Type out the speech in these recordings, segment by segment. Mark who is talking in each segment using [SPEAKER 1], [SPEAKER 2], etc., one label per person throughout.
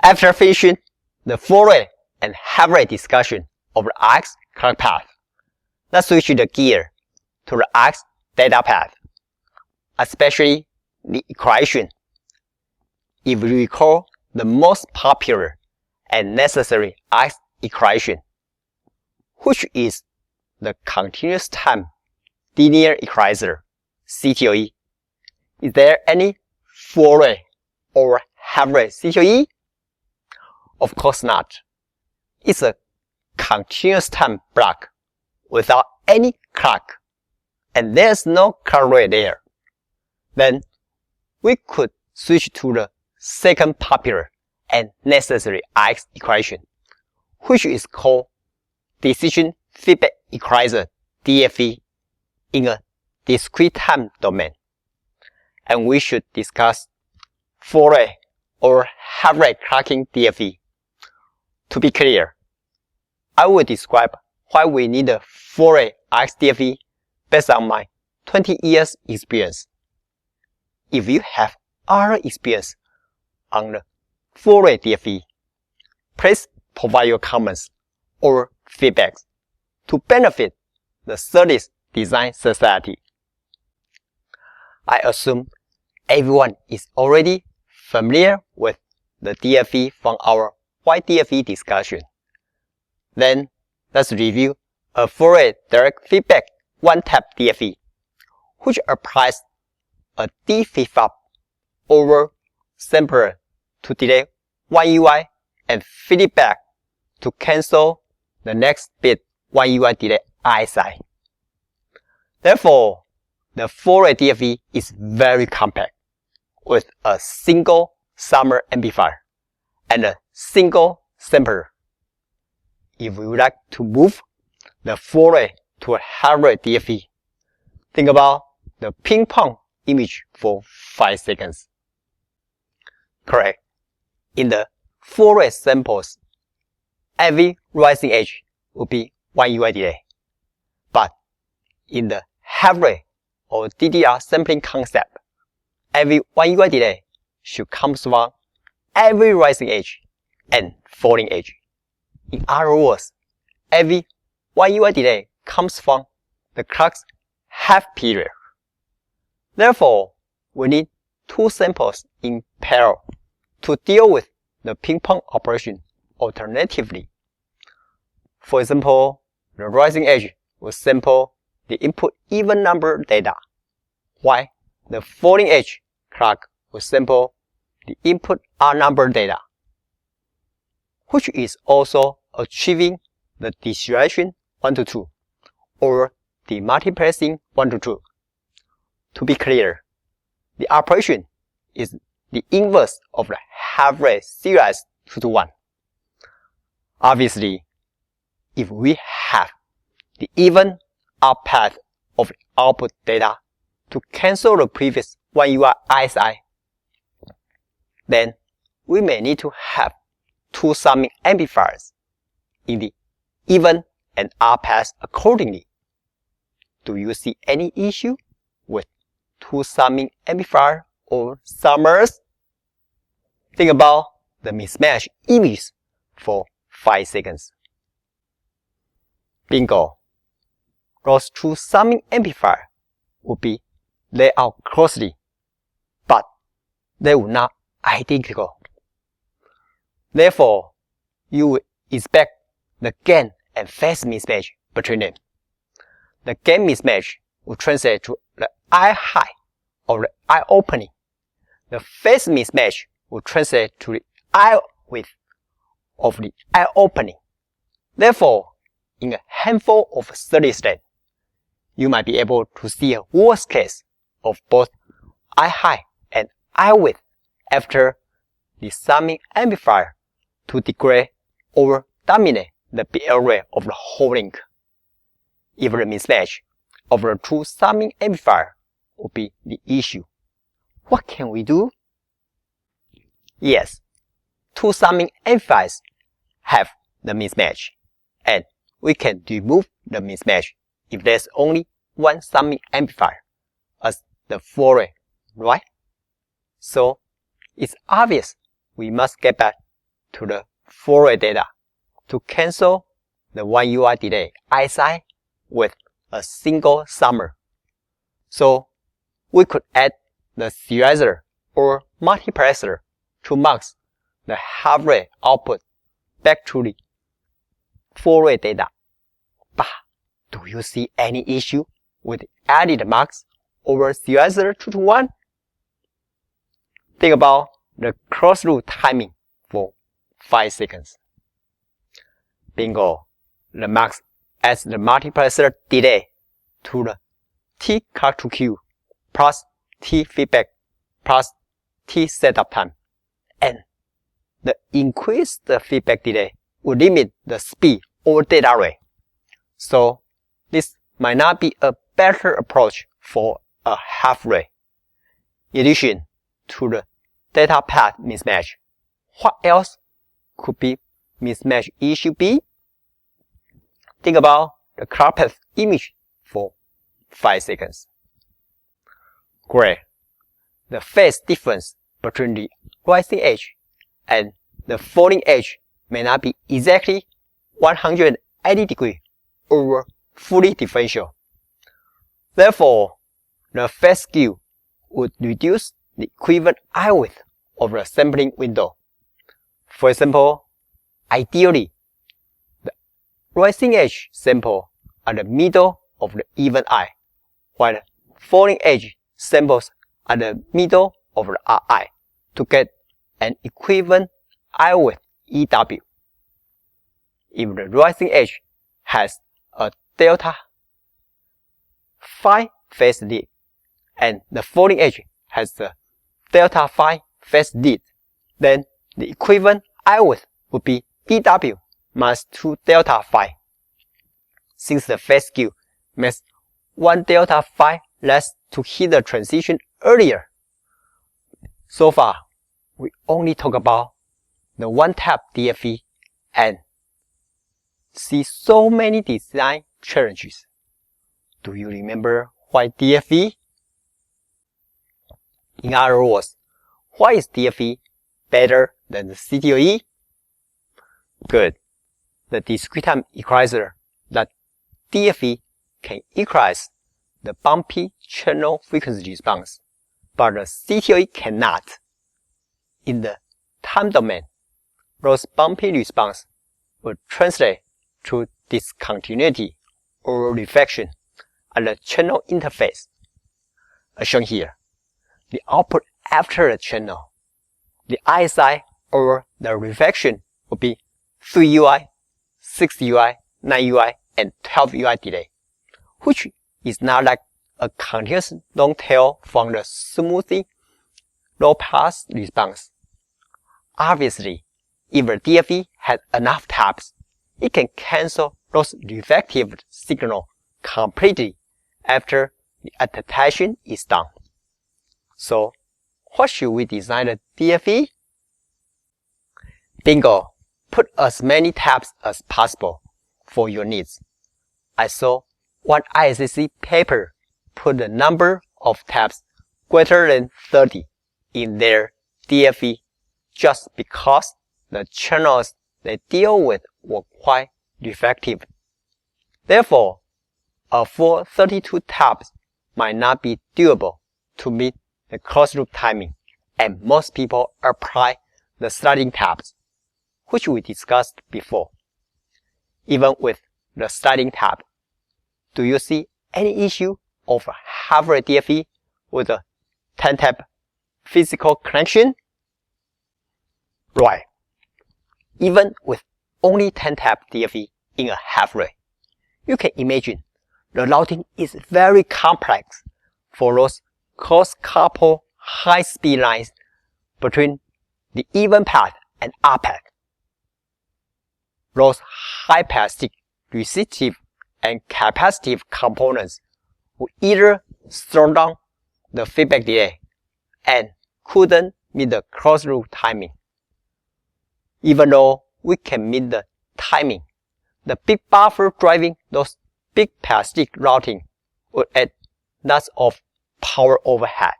[SPEAKER 1] After finishing the full-rate and half-rate discussion of the RX clock path, let's switch the gear to the RX data path, especially the equation. If you recall the most popular and necessary RX equation, which is the continuous time linear equalizer, CTLE, is there any full-rate or half-rate CTLE? Of course not. It's a continuous time block without any clock, and there's no clock rate there. Then we could switch to the second popular and necessary RX equation, which is called decision feedback equalizer, DFE, in a discrete time domain. And we should discuss full-rate or half-rate clocking DFE. To be clear, I will describe why we need a full-rate RX DFE based on my 20 years experience. If you have other experience on the full-rate DFE, please provide your comments or feedback to benefit the SerDes Design Society. I assume everyone is already familiar with the DFE from our YDFE discussion. Then let's review a full-rate direct feedback one-tap DFE, which applies a D flip-flop over sampler to delay one UI and feed it back to cancel the next bit one UI delay ISI. Therefore, the full-rate DFE is very compact with a single summer amplifier and a single sampler. If we would like to move the full-rate to a half-rate DFE, think about the ping pong image for 5 seconds. Correct. In the full-rate samples, every rising edge will be 1 UI delay. But in the half-rate or DDR sampling concept, every 1 UI delay should come from every rising edge and falling edge. In other words, every 1 UI delay comes from the clock's half period. Therefore, we need 2 samples in parallel to deal with the ping-pong operation alternatively. For example, the rising edge will sample the input even number data, while the falling edge clock will sample the input odd number data, which is also achieving the deceleration 1 to 2 or demultiplexing 1 to 2. To be clear, the operation is the inverse of the half-rate serialized 2 to 1. Obviously, if we have the even up path of output data to cancel the previous 1 UI ISI, then we may need to have 2 summing amplifiers in the even and odd paths accordingly. Do you see any issue with 2 summing amplifier or summers? Think about the mismatch image for 5 seconds. Bingo! Those 2 summing amplifiers will be laid out closely, but they will not identical. Therefore, you will expect the gain and phase mismatch between them. The gain mismatch will translate to the I high or the I opening. The phase mismatch will translate to the I width of the I opening. Therefore, in a handful of steady state, you might be able to see a worst case of both I high and I width after the summing amplifier to degrade or dominate the BL rate of the whole link. If the mismatch of the 2 summing amplifier will be the issue, what can we do? Yes, 2 summing amplifiers have the mismatch, and we can remove the mismatch if there's only 1 summing amplifier as the full-rate, right? So, it's obvious we must get back to the full-rate data to cancel the 1 UI delay ISI with a single summer. So we could add the serializer or multiplexer to max the half-rate output back to the full-rate data. But do you see any issue with added max over serializer 2-to-1? Think about the cross-loop timing for 5 seconds. Bingo! The max adds the multiplexer delay to the T clock to Q plus T feedback plus T setup time, and the increased feedback delay will limit the speed over data rate. So this might not be a better approach for a half rate. In addition to the data path mismatch, what else could be mismatch issue be? Think about the clock path image for 5 seconds. Great. The phase difference between the rising edge and the falling edge may not be exactly 180 degrees over fully differential. Therefore, the phase skew would reduce the equivalent eye width of the sampling window. For example, ideally, the rising edge sample at the middle of the even eye, while the falling edge samples at the middle of the eye to get an equivalent eye width EW. If the rising edge has a delta phi phase lead and the falling edge has the delta phi phase lead, then the equivalent eye width would be EW minus 2 delta phi. Since the phase skew makes 1 delta phi less to hit the transition earlier. So far, we only talk about the one-tap DFE and see so many design challenges. Do you remember why DFE? In other words, why is DFE better than the CTLE? Good. The discrete time equalizer that DFE can equalize the bumpy channel frequency response, but the CTLE cannot. In the time domain, those bumpy response will translate to discontinuity or reflection at the channel interface. As shown here, the output after the channel, the ISI or the reflection will be 3 UI, 6 UI, 9 UI, and 12 UI delay, which is not like a continuous long tail from the smoothing low pass response. Obviously, if the DFE has enough taps, it can cancel those reflective signals completely after the attestation is done. So, what should we design the DFE? Bingo! Put as many taps as possible for your needs. I saw one ISCC paper put the number of taps greater than 30 in their DFE just because the channels they deal with were quite reflective. Therefore, a full 32 taps might not be doable to meet the closed-loop timing, and most people apply the sliding taps, which we discussed before. Even with the sliding tab, do you see any issue of half-rate DFE with a 10-tap physical connection? Right. Even with only 10-tap DFE in a half-rate, you can imagine the routing is very complex for those cross-coupled high-speed lines between the even path and odd path. Those high-passing, resistive, and capacitive components will either slow down the feedback delay and couldn't meet the closed-loop timing. Even though we can meet the timing, the big buffer driving those big parasitic routing would add lots of power overhead.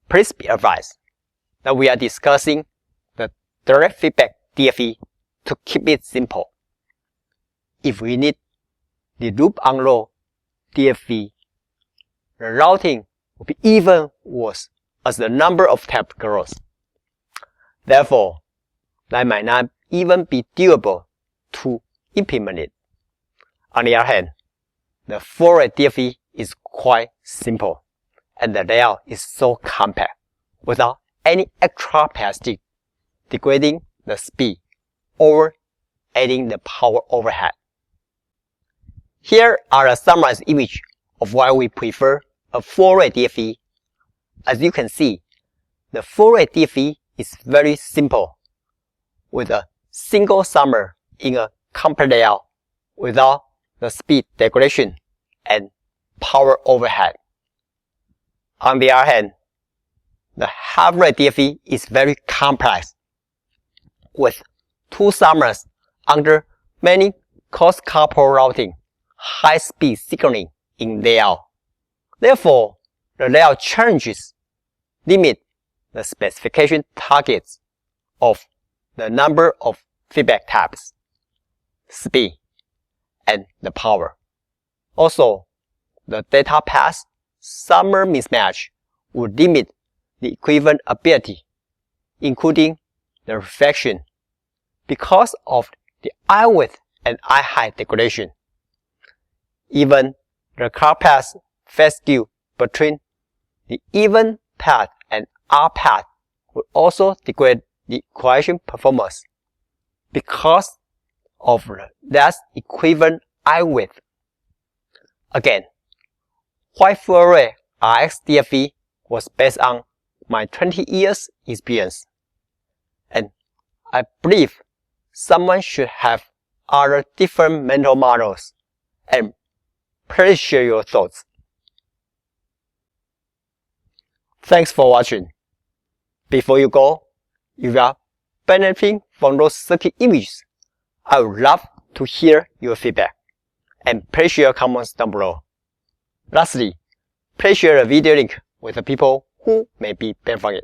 [SPEAKER 1] Please be advised that we are discussing the direct feedback DFE to keep it simple. If we need the loop-unroll DFE, the routing will be even worse as the number of taps grows. Therefore, that might not even be doable to implement it. On the other hand, the Full-Rate DFE is quite simple, and the layout is so compact without any extra plastic degrading the speed or adding the power overhead. Here are a summarized image of why we prefer a Full-Rate DFE. As you can see, the Full-Rate DFE is very simple, with a single summer in a compact layout without the speed degradation and power overhead. On the other hand, the half-rate DFE is very complex, with 2 summers under many cross-couple routing, high-speed signaling in layout. Therefore, the layout challenges limit the specification targets of the number of feedback taps, speed, and the power. Also, the data path summer mismatch would limit the equivalent ability, including the reflection, because of the eye width and eye height degradation. Even the clock path phase skew between the even path and odd path would also degrade the equation performance because of less equivalent eye width. Again, why Full-Rate RX DFE was based on my 20 years experience, and I believe someone should have other different mental models, and please share your thoughts. Thanks for watching. Before you go, if you are benefiting from those circuit images, I would love to hear your feedback, and please share your comments down below. Lastly, please share the video link with the people who may be benefiting.